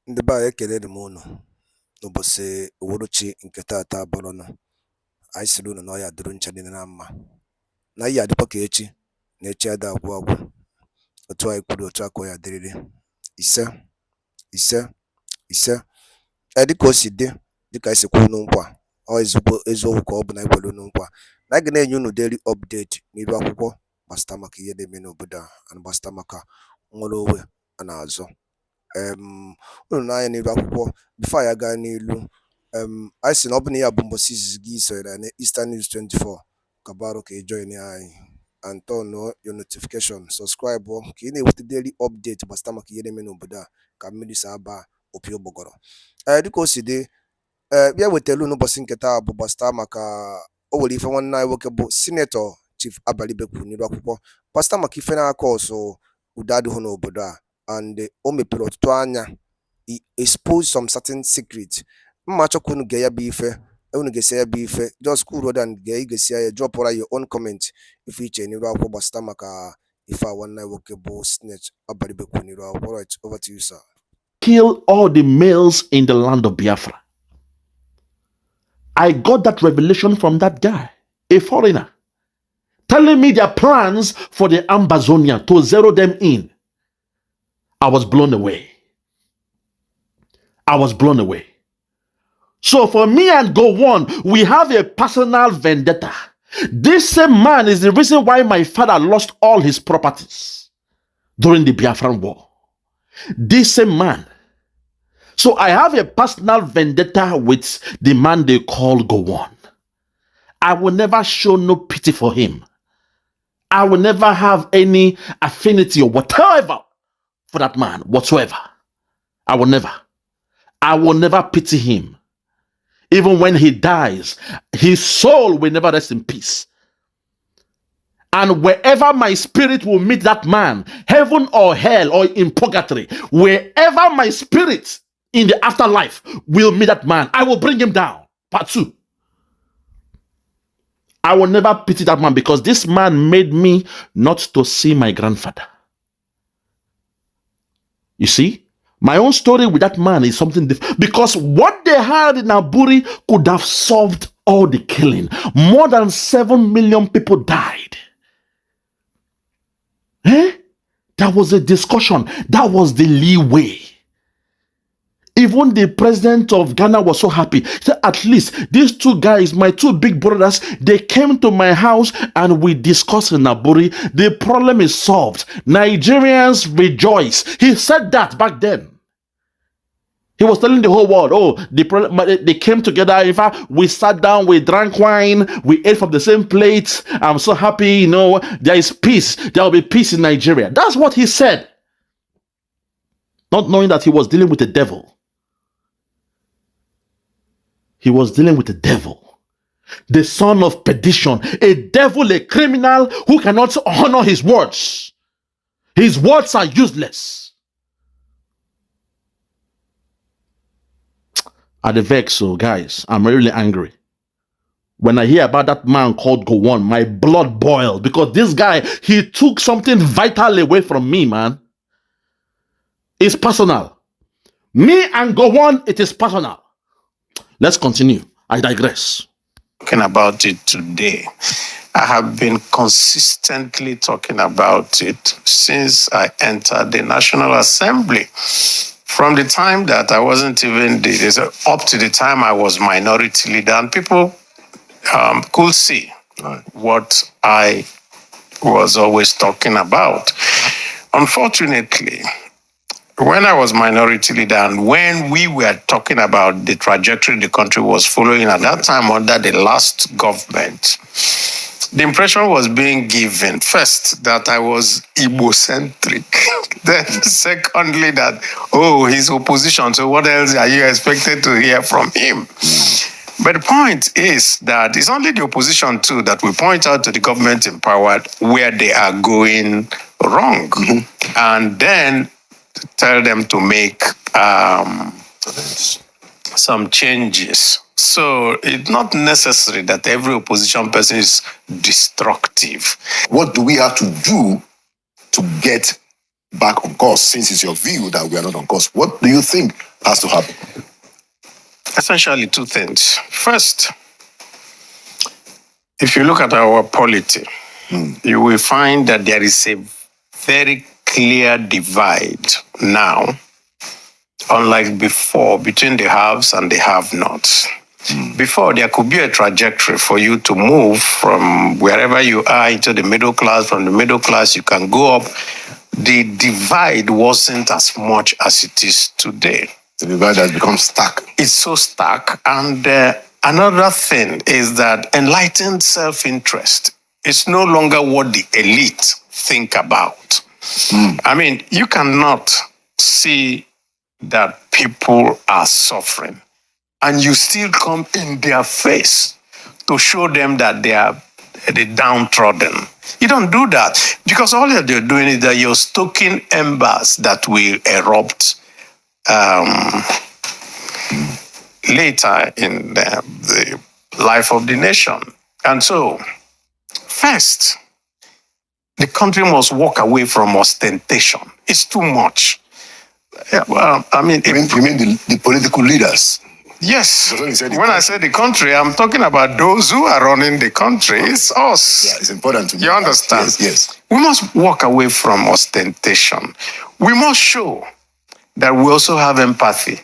Ndị be anyị ekelere m unu n'ụbọchị uhuruchi nke taata bụrụnụ anyị siri unu na ọ ya dịrị ncha niile na mma na ihe adịkwa ka echi na echi ada agwụ agwụ otu anyị kwuru otu a ka ọ ya dịrịrị ise ise ise dịka o si dị dịka anyị si kwuo n'nkwa ọ ezigbo eziokwu ka ọ bụ na anyị kwere unu nkwa na anyị ga na-enye unu daily update n'iru akwụkwọ gbasara maka ihe na-eme n'obodo a na gbasara maka nnwere onwe a na-azọ unu n'anya n'iru akwụkwọ bifo anyị gaa n'ilu anyị si na ọ bụ na ya bụ mbọsị izizi gị isonyere na Eastern News 24 kabarụ ka ị join anyị and turn your notification subscribe ka ị na-enweta daily update gbasara maka ihe na-eme n'obodo a ka mmiri si aba opi ụgbọgọrọ dịka o si dị bịa wetara unu ụbọchị nke taa bụ gbasara maka o nwere ife nwanne anyị nwoke bụ sinetọ Chief Abaribe kwuru n'iru akwụkwọ gbasara maka ife na-aka ọsọ udo adịghị n'obodo a and o mepere ọtụtụ anya expose some certain secret mma chọkwa unu ga ya bụ ife unu ga-esi ya bụ ife just cool than ga-egesi ya drop your own comment ife iche n'iru akwụkwọ gbasara maka ife nwanne anyị nwoke bụ sinetọ Abaribe kwuru n'iru akwụkwọ. Right, over to you, sir. Kill all the males in the land of Biafra. I got that revelation from that guy, a foreigner, telling me their plans for the Ambazonia to zero them in. I was blown away. I was blown away. So for me and Gowon, we have a personal vendetta. This same man is the reason why my father lost all his properties during the Biafran war. This same man. So I have a personal vendetta with the man they call Gowon. I will never show no pity for him. I will never have any affinity or whatever for that man whatsoever. I will never pity him. Even when he dies, his soul will never rest in peace. And wherever my spirit will meet that man, heaven or hell or in purgatory, wherever my spirit in the afterlife will meet that man, I will bring him down. Part 2. I will never pity that man because this man made me not to see my grandfather. You see, my own story with that man is something different because what they had in Aburi could have solved all the killing. More than 7 million people died. That was a discussion. That was the leeway. Even the president of Ghana was so happy. He said, at least these two guys, my two big brothers, they came to my house and we discussed in Aburi. The problem is solved. Nigerians rejoice. He said that back then. He was telling the whole world, oh, they came together. In fact, we sat down, we drank wine, we ate from the same plate. I'm so happy, there is peace. There will be peace in Nigeria. That's what he said. Not knowing that he was dealing with the devil. He was dealing with the devil, the son of perdition, a devil, a criminal who cannot honor his words. His words are useless. At the vex, so guys, I'm really angry. When I hear about that man called Gowon, my blood boiled because this guy, he took something vital away from me, man. It's personal. Me and Gowon, it is personal. Let's continue. I digress. Talking about it today. I have been consistently talking about it since I entered the National Assembly. From the time that I wasn't even up to the time I was minority leader, and people could see what I was always talking about. Unfortunately, when I was minority leader and when we were talking about the trajectory the country was following at that time under the last government, the impression was being given, first, that I was Igbo-centric. Then, secondly, that, he's opposition, so what else are you expected to hear from him? But the point is that it's only the opposition, too, that we point out to the government in power where they are going wrong. And then tell them to make some changes. So it's not necessary that every opposition person is destructive. What do we have to do to get back on course, since it's your view that we are not on course? What do you think has to happen? Essentially, two things. First, if you look at our polity, you will find that there is a very clear divide now, unlike before, between the haves and the have-nots. Before, there could be a trajectory for you to move from wherever you are into the middle class. From the middle class, you can go up. The divide wasn't as much as it is today. The divide has become stark. It's so stark. And another thing is that enlightened self-interest is no longer what the elite think about. I mean, you cannot see that people are suffering and you still come in their face to show them that they are the downtrodden. You don't do that because all you're doing is that you're stoking embers that will erupt later in the life of the nation. And so, first, the country must walk away from ostentation. It's too much. Yeah, well, I mean... You mean the political leaders? Yes. When I say the country, I'm talking about those who are running the country. It's us. Yeah, it's important to You understand? Yes. We must walk away from ostentation. We must show that we also have empathy.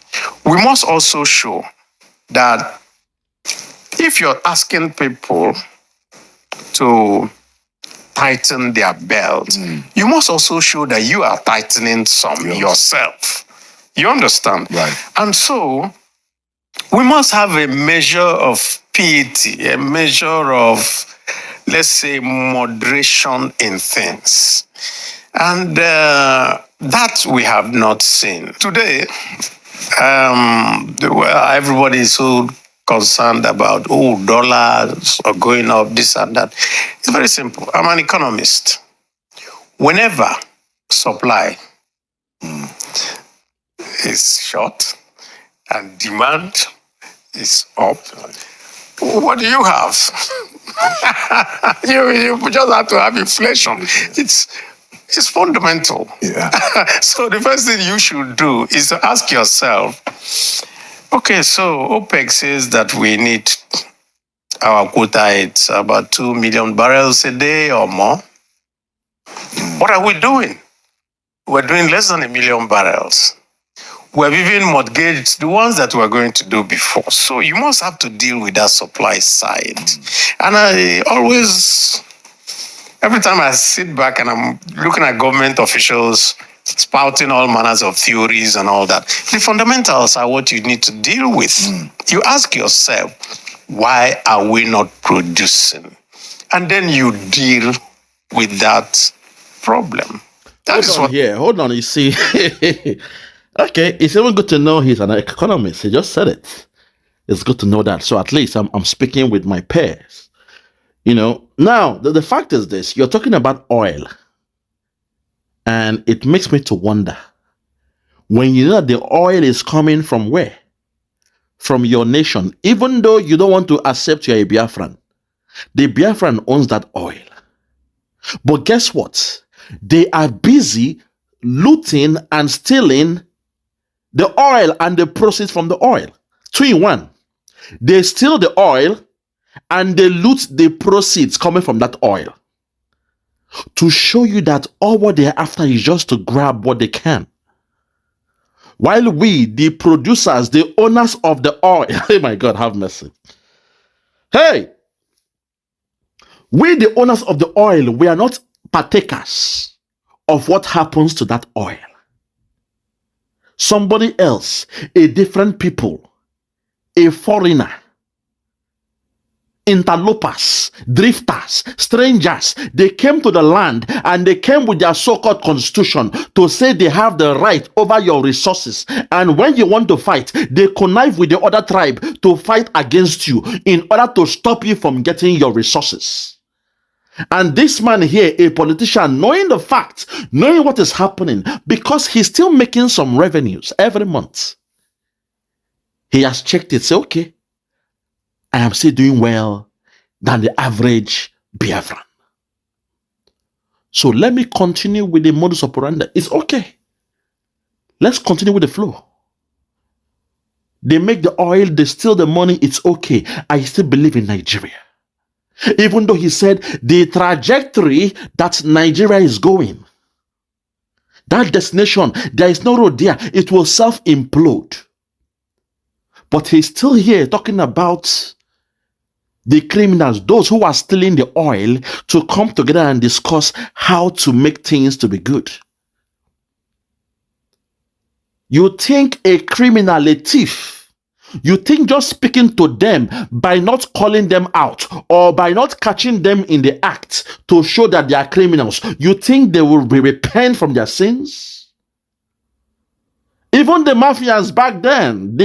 We must also show that if you're asking people to tighten their belt, you must also show that you are tightening some yourself. You understand? Right. And so, we must have a measure of piety, a measure of, let's say, moderation in things. And that we have not seen. Today, everybody is so concerned about, dollars are going up, this and that. It's very simple. I'm an economist. Whenever supply is short and demand is up, what do you have? you just have to have inflation. It's fundamental. Yeah. So the first thing you should do is to ask yourself, okay, so OPEC says that we need our quota, it's about 2 million barrels a day or more. What are we doing? We're doing less than 1 million barrels. We've even mortgaged the ones that we're going to do before. So you must have to deal with that supply side. And I always, every time I sit back and I'm looking at government officials spouting all manners of theories and all that, the fundamentals are what you need to deal with. You ask yourself, why are we not producing? And then you deal with that problem. Hold on, you see. Okay, it's even good to know he's an economist. He just said it. It's good to know that. So at least I'm speaking with my peers. You know, now the fact is this: you're talking about oil, and it makes me to wonder, when you know that the oil is coming from where? From your nation, even though you don't want to accept you're a Biafran. The Biafran owns that oil. But guess what? They are busy looting and stealing the oil and the proceeds from the oil. 2 in 1. They steal the oil and they loot the proceeds coming from that oil. To show you that all what they're after is just to grab what they can. While we, the producers, the owners of the oil, oh my God, have mercy. Hey! We, the owners of the oil, we are not partakers of what happens to that oil. Somebody else, a different people, a foreigner, interlopers, drifters, strangers, they came to the land and they came with their so-called constitution to say they have the right over your resources. And when you want to fight, they connive with the other tribe to fight against you in order to stop you from getting your resources. And this man here, a politician, knowing the fact, knowing what is happening, because he's still making some revenues every month, he has checked it, say, okay, I am still doing well than the average Biafran. So let me continue with the modus operandi. It's okay. Let's continue with the flow. They make the oil, they steal the money, it's okay. I still believe in Nigeria. Even though he said the trajectory that Nigeria is going, that destination, there is no road there, it will self-implode. But he's still here talking about the criminals, those who are stealing the oil, to come together and discuss how to make things to be good. You think a criminal, a thief, you think just speaking to them by not calling them out or by not catching them in the act to show that they are criminals, you think they will repent from their sins? Even the mafians back then,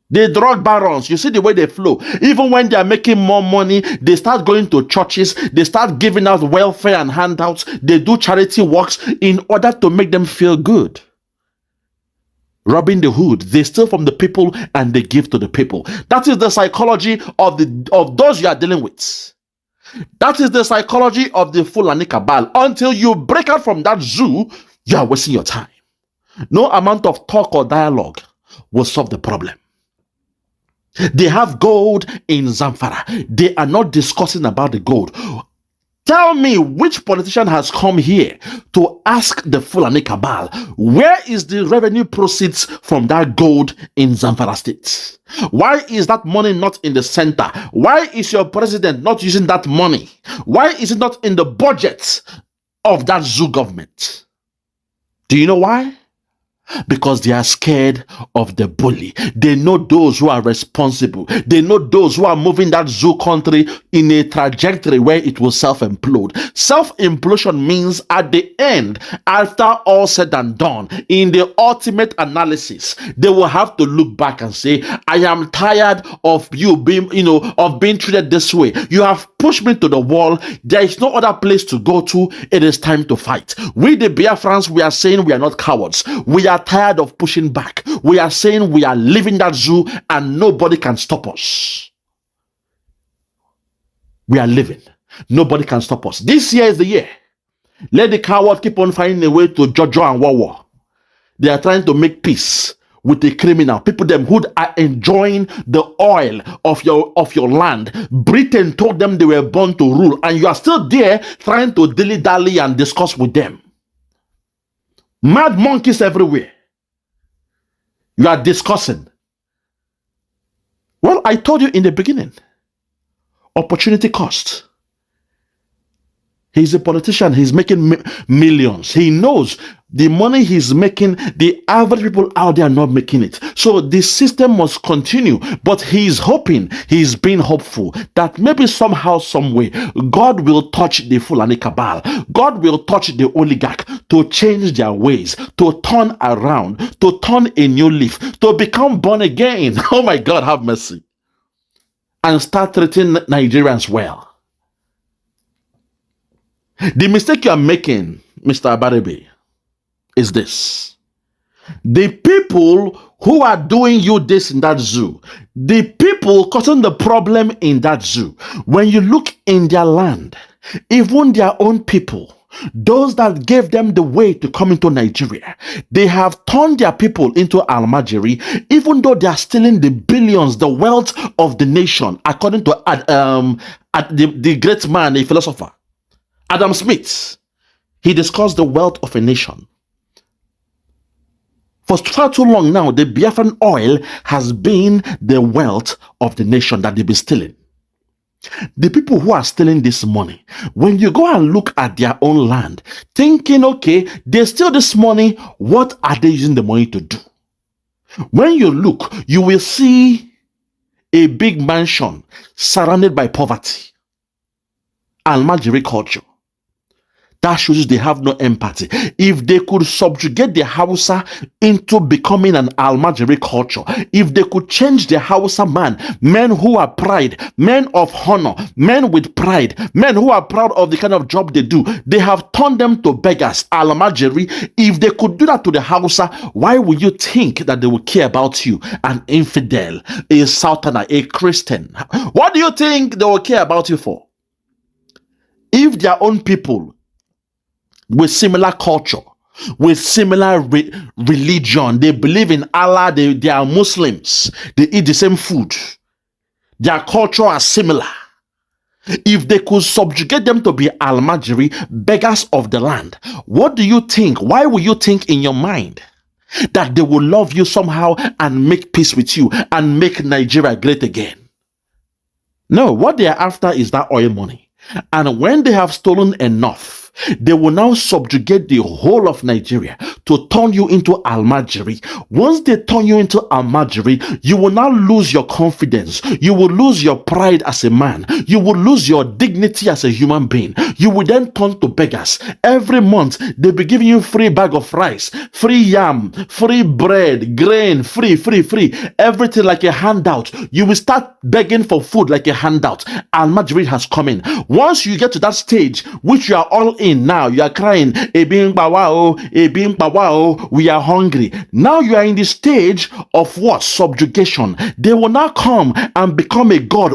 the drug barons, you see the way they flow. Even when they are making more money, they start going to churches, they start giving out welfare and handouts, they do charity works in order to make them feel good. Robbing the hood, they steal from the people and they give to the people. That is the psychology of those you are dealing with. That is the psychology of the Fulani Cabal. Until you break out from that zoo, you are wasting your time. No amount of talk or dialogue will solve the problem. They have gold in Zamfara. They are not discussing about the gold. Tell me which politician has come here to ask the Fulani Cabal, where is the revenue proceeds from that gold in Zamfara state? Why is that money not in the center? Why is your president not using that money? Why is it not in the budget of that zoo government? Do you know why? Because they are scared of the bully. They know those who are responsible. They know those who are moving that zoo country in a trajectory where it will self-implode. Self-implosion means at the end, after all said and done, in the ultimate analysis, they will have to look back and say, I am tired of you being, of being treated this way. You have pushed me to the wall. There is no other place to go to. It is time to fight. We, the Biafrans, we are saying we are not cowards. We are tired of pushing back. We are saying we are leaving that zoo and nobody can stop us. We are leaving. Nobody can stop us. This year is the year. Let the coward keep on finding a way to Jojo and Wawa. They are trying to make peace with the criminal people them who are enjoying the oil of your land. Britain told them they were born to rule, and you are still there trying to dilly-dally and discuss with them. Mad monkeys everywhere. You are discussing. Well, I told you in the beginning. Opportunity cost. He's a politician. He's making millions. He knows the money he's making, the average people out there are not making it. So the system must continue. But he's hoping, he's being hopeful that maybe somehow, some way, God will touch the Fulani Cabal. God will touch the oligarch to change their ways, to turn around, to turn a new leaf, to become born again. Oh my God, have mercy. And start treating Nigerians well. The mistake you are making, Mr. Abaribe, is this. The people who are doing you this in that zoo, the people causing the problem in that zoo, when you look in their land, even their own people, those that gave them the way to come into Nigeria, they have turned their people into Almajiri, even though they are stealing the billions, the wealth of the nation, according to the great man, a philosopher, Adam Smith. He discussed the wealth of a nation. For far too long now, the Biafran oil has been the wealth of the nation that they've been stealing. The people who are stealing this money, when you go and look at their own land, thinking, okay, they steal this money, what are they using the money to do? When you look, you will see a big mansion surrounded by poverty, Almajiri culture. That shows they have no empathy. If they could subjugate the Hausa into becoming an Almajiri culture, if they could change the Hausa men who are pride, men of honor, men with pride, men who are proud of the kind of job they do, they have turned them to beggars, Almajiri. If they could do that to the Hausa, why would you think that they would care about you? An infidel, a Southerner, a Christian. What do you think they will care about you for? If their own people with similar culture with similar religion. They believe in Allah. They are Muslims. They eat the same food. Their culture are similar. If they could subjugate them to be Almajiri, beggars of the land, what do you think? Why will you think in your mind that they will love you somehow and make peace with you and make Nigeria great again? No, what they are after is that oil money. And when they have stolen enough, they will now subjugate the whole of Nigeria to turn you into Almajiri. Once they turn you into Almajiri, you will now lose your confidence. You will lose your pride as a man. You will lose your dignity as a human being. You will then turn to beggars. Every month, they'll be giving you free bag of rice, free yam, free bread, grain, free. Everything like a handout. You will start begging for food like a handout. Almajiri has come in. Once you get to that stage, which you are all in now, you are crying, we are hungry. Now you are in the stage of what? Subjugation. They will now come and become a god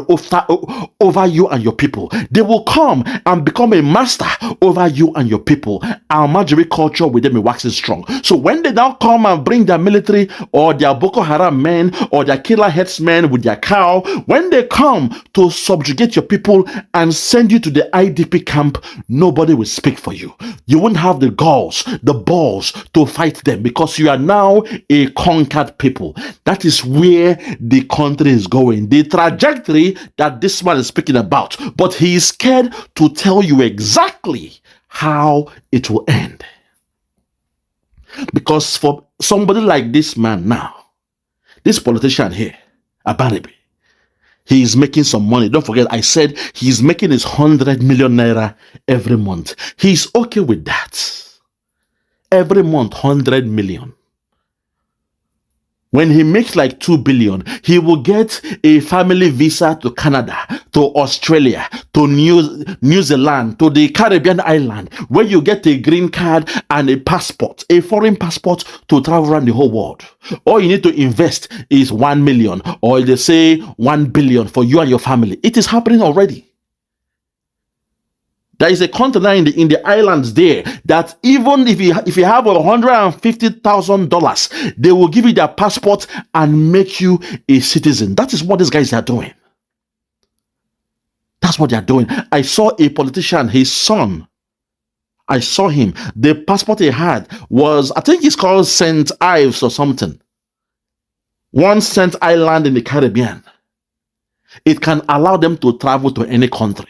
over you and your people. They will come and become a master over you and your people. Our Almajiri culture with them is waxing strong. So when they now come and bring their military or their Boko Haram men or their killer headsmen with their cow, when they come to subjugate your people and send you to the IDP camp, nobody will speak for you. You won't have the balls to fight them because you are now a conquered people. That is where the country is going, the trajectory that this man is speaking about. But he is scared to tell you exactly how it will end. Because for somebody like this man now, this politician here, Abaribe, he is making some money. Don't forget, I said he's making his 100 million naira every month. He's okay with that. Every month, 100 million. When he makes like 2 billion, he will get a family visa to Canada, to Australia, to New Zealand, to the Caribbean island, where you get a green card and a passport, a foreign passport to travel around the whole world. All you need to invest is 1 million, or they say 1 billion for you and your family. It is happening already. There is a continent in the islands there that even if you have $150,000, they will give you their passport and make you a citizen. That is what these guys are doing. That's what they are doing. I saw a politician, his son. I saw him. The passport he had was, I think it's called St. Ives or something. One St. Island in the Caribbean. It can allow them to travel to any country.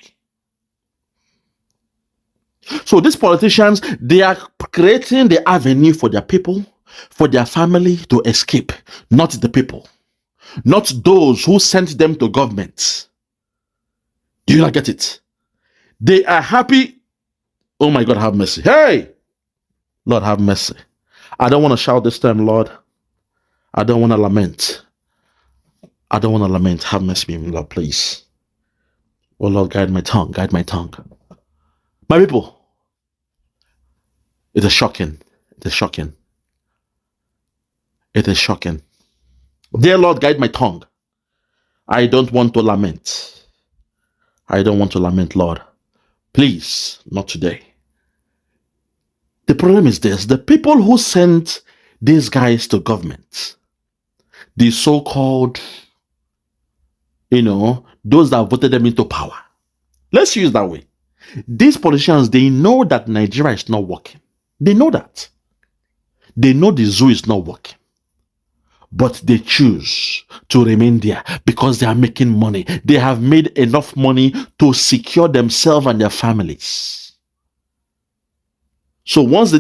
So these politicians, they are creating the avenue for their people, for their family to escape, not the people, not those who sent them to government. Do you not get it? They are happy. Oh my God, have mercy. Hey, Lord, have mercy. I don't want to shout this time, Lord. I don't want to lament. I don't want to lament. Have mercy, Lord, please. Oh Lord, guide my tongue, guide my tongue. My people, it is shocking. It is shocking. It is shocking. Dear Lord, guide my tongue. I don't want to lament. I don't want to lament, Lord. Please, not today. The problem is this. The people who sent these guys to government, the so-called, those that voted them into power. Let's use that way. These politicians, they know that Nigeria is not working. They know that. They know the zoo is not working. But they choose to remain there because they are making money. They have made enough money to secure themselves and their families. So once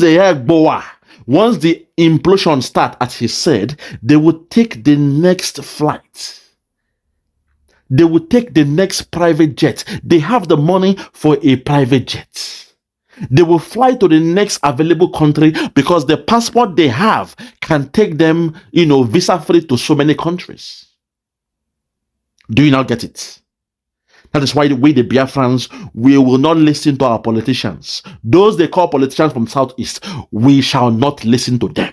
they hear Boa, once the implosion starts, as he said, they will take the next flight. They will take the next private jet. They have the money for a private jet. They will fly to the next available country because the passport they have can take them, visa-free to so many countries. Do you now get it? That is why we, the Biafrans, we will not listen to our politicians. Those they call politicians from Southeast, we shall not listen to them.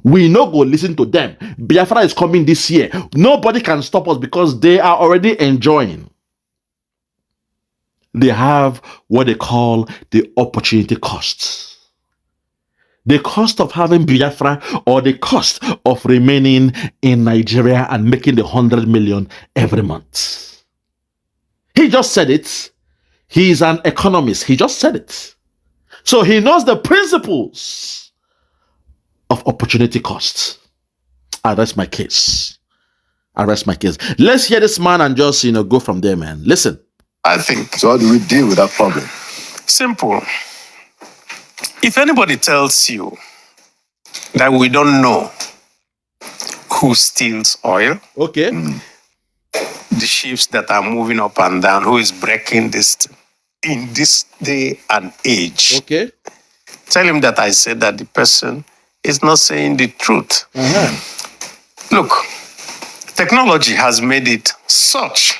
We no go listen to them. Biafra is coming this year. Nobody can stop us because they are already enjoying. They have what they call the opportunity costs. The cost of having Biafra or the cost of remaining in Nigeria and making the 100 million every month. He just said it. He's an economist. He just said it. So he knows the principles of opportunity cost. I rest my case. Let's hear this man and just, go from there, man. Listen. I think. So how do we deal with that problem? Simple. If anybody tells you that we don't know who steals oil, Okay. the ships that are moving up and down, who is breaking this in this day and age, Okay. tell him that I said that the person is not saying the truth. Look, technology has made it such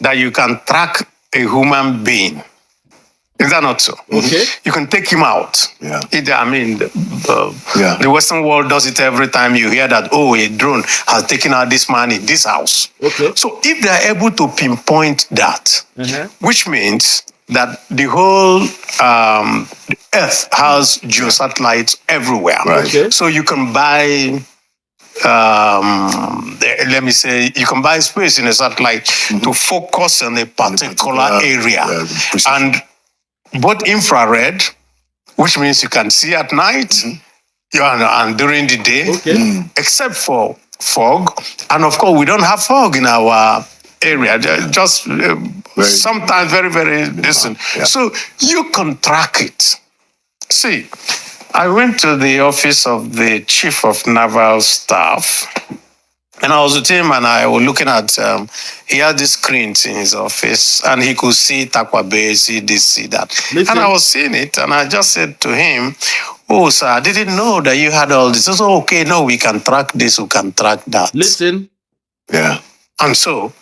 that you can track a human being. Is that not so? Okay. You can take him out. Yeah. The Western world does it every time you hear that, a drone has taken out this man in this house. Okay. So if they are able to pinpoint that, which means that the whole Earth has geosatellites everywhere. Right. Okay. So you can buy, you can buy space in a satellite to focus on a particular area. And both infrared, which means you can see at night, and during the day, except for fog. And of course, we don't have fog in our area, just sometimes very, very distant. Yeah. So you can track it. See, I went to the office of the Chief of Naval Staff, and I was with him, and I was looking at, he had these screens in his office, and he could see Takwa Bay, see this, see that. Listen. And I was seeing it, and I just said to him, "Oh, sir, I didn't know that you had all this." I said, "Okay, no, we can track this, we can track that." Listen. Yeah. And so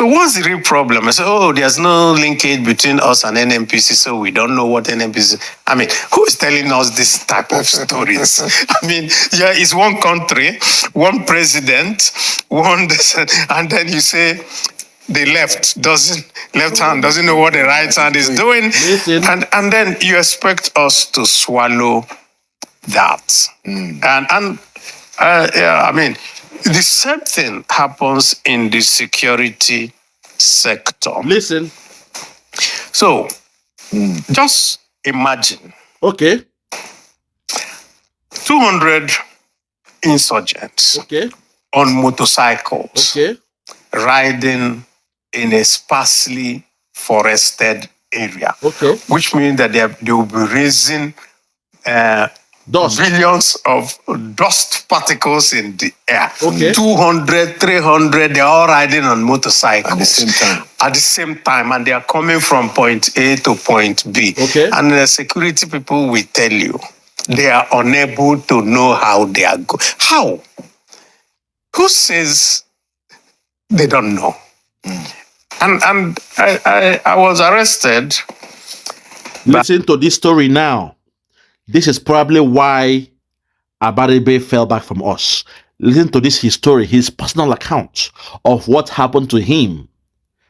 what's the real problem? I said, there's no linkage between us and NNPC, so we don't know what NNPC... I mean, who is telling us this type of stories? I mean, it's one country, one president, and then you say the left hand doesn't know what the right hand is doing. Listen. And then you expect us to swallow that. I mean, the same thing happens in the security sector. Listen. So, just imagine Okay. 200 insurgents Okay. on motorcycles Okay. riding in a sparsely forested area, Okay. which means that they will be raising Dust. billions of dust particles in the air. Okay. 200, 300, they're all riding on motorcycles. At the same time. At the same time, and they are coming from point A to point B. Okay. And the security people will tell you they are unable to know how they are going. How? Who says they don't know? And I was arrested. Listen to this story now. This is probably why Abaribe fell back from us. Listen to this history, his personal account of what happened to him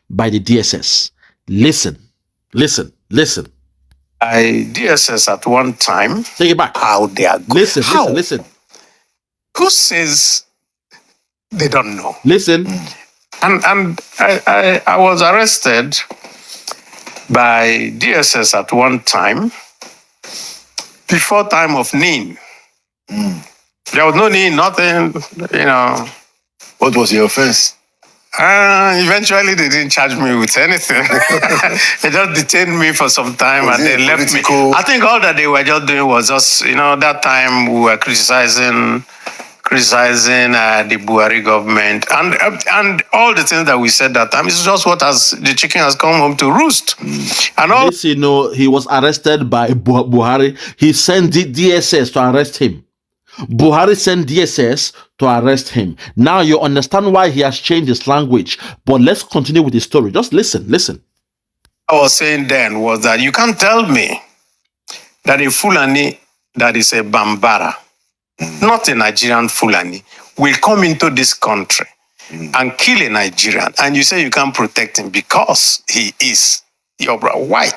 by the DSS. Listen. DSS at one time. Take it back. How they are going. Listen. Who says they don't know? Listen. And I was arrested by DSS at one time before time of NIN. There was no NIN, nothing, What was your offense? Eventually, they didn't charge me with anything. They just detained me for some time Was and it they left me. political? I think all that they were just doing was just, that time we were criticizing the Buhari government and all the things that we said that time. It's just the chicken has come home to roost. And all. Yes, he was arrested by Buhari. He sent the DSS to arrest him. Buhari sent DSS to arrest him. Now you understand why he has changed his language. But let's continue with the story. Just listen. I was saying then was that you can't tell me that a Fulani that is a Bambara, not a Nigerian Fulani, will come into this country and kill a Nigerian, and you say you can't protect him because he is your brother. Why?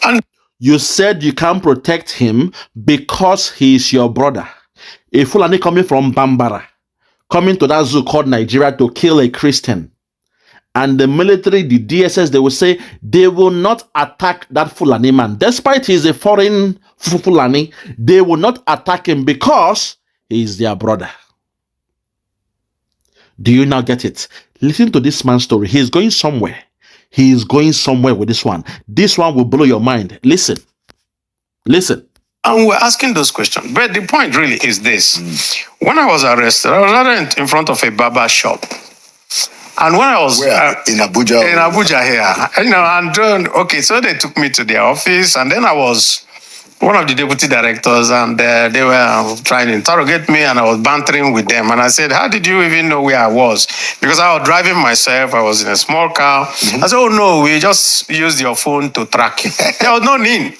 And You said you can't protect him because he is your brother. A Fulani coming from Bambara, coming to that zoo called Nigeria to kill a Christian. And the military, the DSS, they will say they will not attack that Fulani man. Despite he's a foreign Fulani, they will not attack him because he is their brother. Do you now get it? Listen to this man's story. He is going somewhere. He is going somewhere with this one. This one will blow your mind. Listen. Listen. And we're asking those questions. But the point really is this. When I was arrested in front of a barber shop. And when I was... Where? In Abuja? In Abuja here. You know, and then, okay, so they took me to their office, and then I was one of the deputy directors, and they were trying to interrogate me, and I was bantering with them. And I said, how did you even know where I was? Because I was driving myself. I was in a small car. I said, oh, no, we just used your phone to track it. There was no NIN.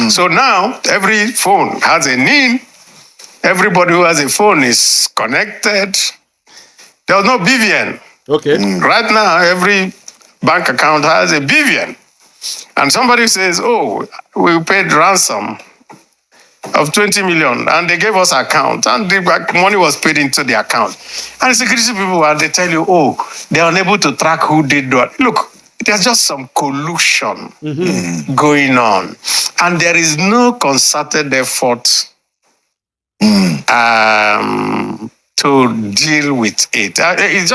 So now, every phone has a NIN. Everybody who has a phone is connected. There was no BVN. Okay. Right now, every bank account has a BVN. And somebody says, oh, we paid ransom of 20 million, and they gave us account, and the money was paid into the account. And the security people, they tell you, oh, they're unable to track who did what. Look, there's just some collusion going on. And there is no concerted effort to deal with it. It's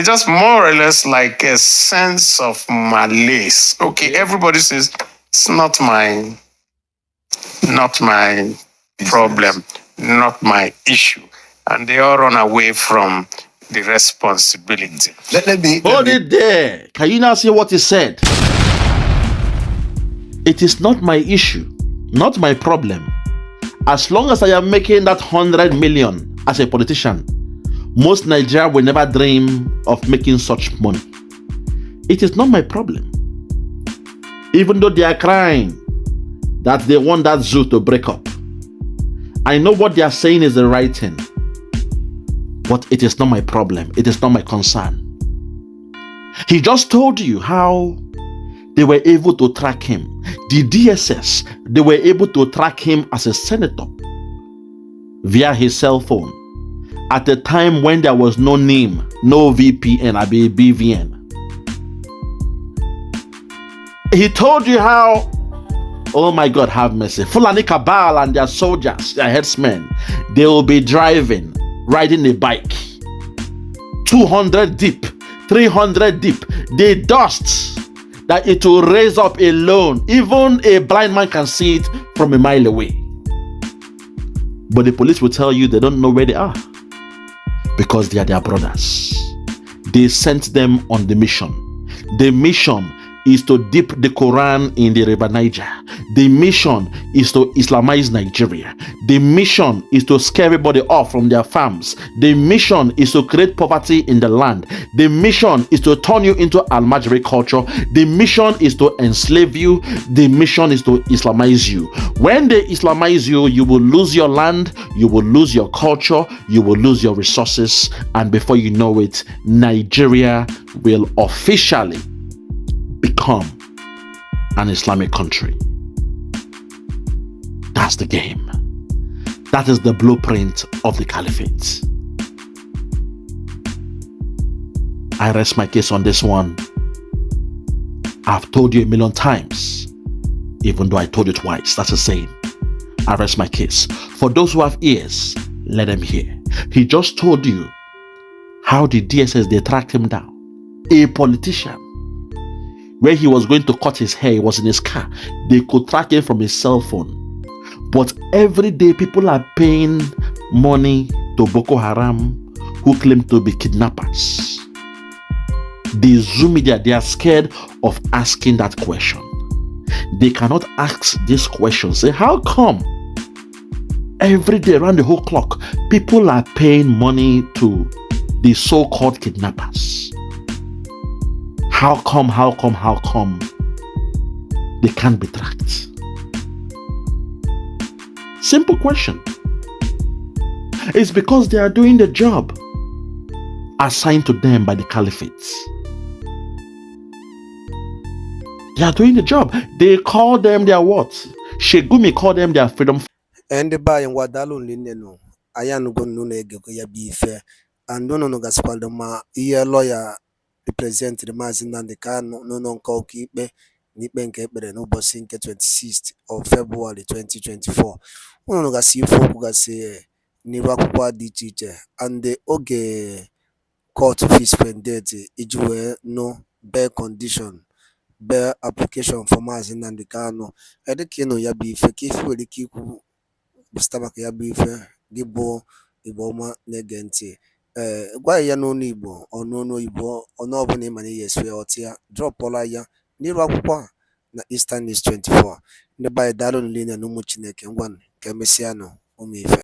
just more or less like a sense of malaise. Okay, everybody says it's not my problem, not my issue, and they all run away from the responsibility. Let me Hold it there. Can you now see what he said? It is not my issue, not my problem. As long as I am making that 100 million as a politician, most Nigeria will never dream of making such money. It is not my problem. Even though they are crying that they want that zoo to break up, I know what they are saying is the right thing, but it is not my problem. It is not my concern. He just told you how they were able to track him. The DSS, they were able to track him as a senator via his cell phone at a time when there was no name, no VPN, or BVN. He told you how, oh my God, have mercy, Fulani Cabal and their soldiers, their headsmen, they will be driving, riding a bike, 200 deep, 300 deep, the dust that it will raise up alone. Even a blind man can see it from a mile away. But the police will tell you they don't know where they are because they are their brothers. They sent them on the mission. The mission is to dip the Quran in the River Niger. The mission is to Islamize Nigeria. The mission is to scare everybody off from their farms. The mission is to create poverty in the land. The mission is to turn you into Al-Majri culture. The mission is to enslave you. The mission is to Islamize you. When they Islamize you, you will lose your land, you will lose your culture, you will lose your resources, and before you know it, Nigeria will officially become an Islamic country. That's the game. That is the blueprint of the caliphate. I rest my case on this one. I've told you a million times, even though I told you twice. That's the same. I rest my case. For those who have ears, let them hear. He just told you how the DSS, they tracked him down. A politician, where he was going to cut his hair, he was in his car. They could track him from his cell phone. But every day people are paying money to Boko Haram, who claim to be kidnappers. The Zoom media, they are scared of asking that question. They cannot ask this question. Say, how come every day around the whole clock, people are paying money to the so-called kidnappers? How come they can't be tracked? Simple question. It's because they are doing the job assigned to them by the caliphate. They are doing the job. They call them their what? Shegumi call them their freedom. Ndị be anyị ngwadalụ nne nụ anyị anụgo unu egego ya bụ ife and unu gasịkwalụ ma ihe lọya representịrị Maazị Nnamdi Kanu n'ụlọ nke ọkaikpe n'ikpe nke ekpere n'ụbọchị nke 26th of February 2024. Unu gasị ife okwu gasị n'iru akwụkwọ dị iche iche and oge court suspend date iji wee nụ bail condition bail application for Maazị Nnamdi Kanu. Dịka ịnụ ya bụ ife ka ife nwere ike ikwu gbasịta maka ya bụ ife gị bụ Igbo ọma na-ege ntị gwa ya n'ọnụ Igbo ọnụọnụ Igbo ọnụ ọbụla ịma na ihe esi ọtị ya drọpụla ya n'iru akwụkwọ a na Eastern News 24. Ndị be anyị daalụ niile na ụmụ Chineke ngwanụ ka emesịanụ ụmụ ife.